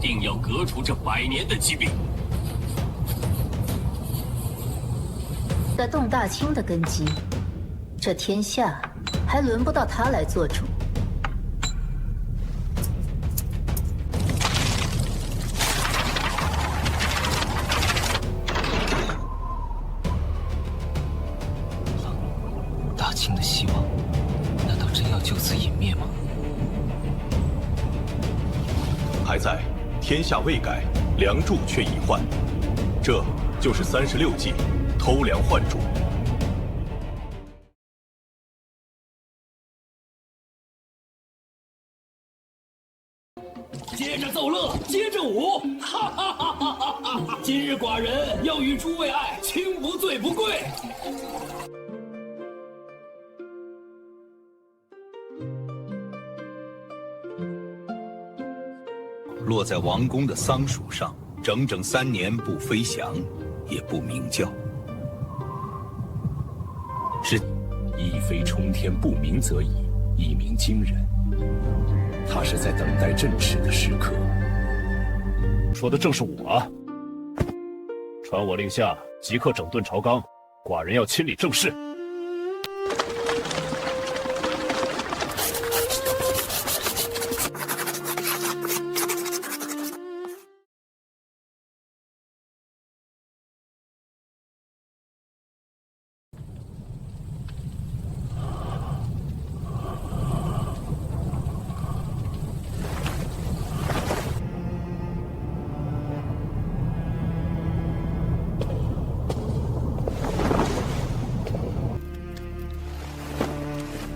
定要革除这100年的疾病。在动大清的根基，这天下还轮不到他来做主。大清的希望，难道真要就此泯灭吗？还在，天下未改，梁祝却已换。这就是36计，偷梁换主。接着奏乐，接着舞，哈哈哈哈哈哈！今日寡人要与诸位爱卿不醉不归。落在王宫的桑树上，整整3年不飞翔，也不鸣叫。是一飞冲天不鸣则已，一鸣惊人。他是在等待振翅的时刻。说的正是我啊！传我令下，即刻整顿朝纲，寡人要亲理政事。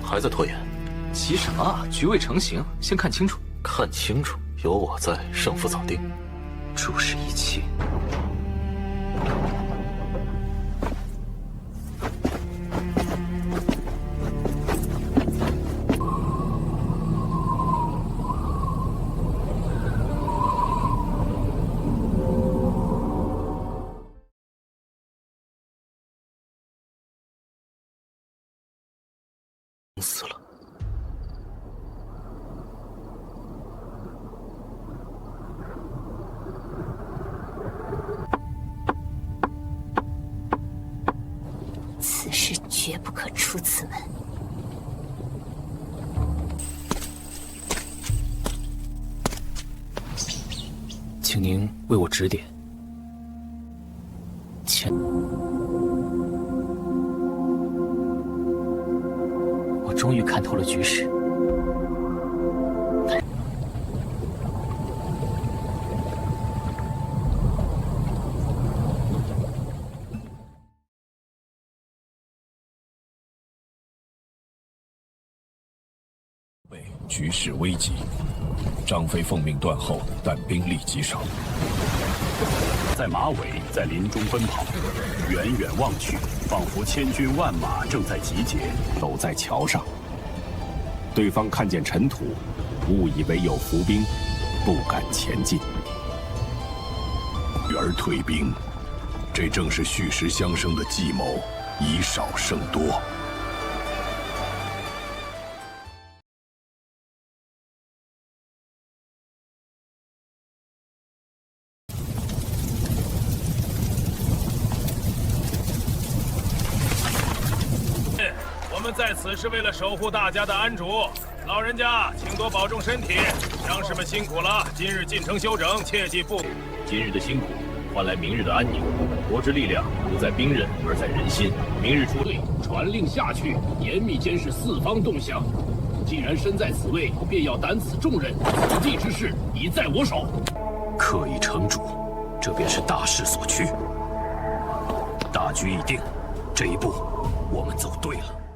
还在拖延？急什么啊？局未成型，先看清楚。看清楚，有我在，胜负早定。注视一切。死了。此事绝不可出此门。请您为我指点。我终于看透了局势。局势危急，张飞奉命断后，但兵力极少。在马尾在林中奔跑，远远望去，仿佛千军万马正在集结，都在桥上。对方看见尘土，误以为有伏兵，不敢前进。而退兵，这正是虚实相生的计谋，以少胜多。我们在此是为了守护大家的安主，老人家请多保重身体。将士们辛苦了，今日进城休整，切记不。今日的辛苦换来明日的安宁。国之力量不在兵刃，而在人心。明日出队，传令下去，严密监视四方动向。既然身在此位，便要担此重任。此地之事已在我手。刻意城主，这便是大势所趋。大局已定，这一步我们走对了。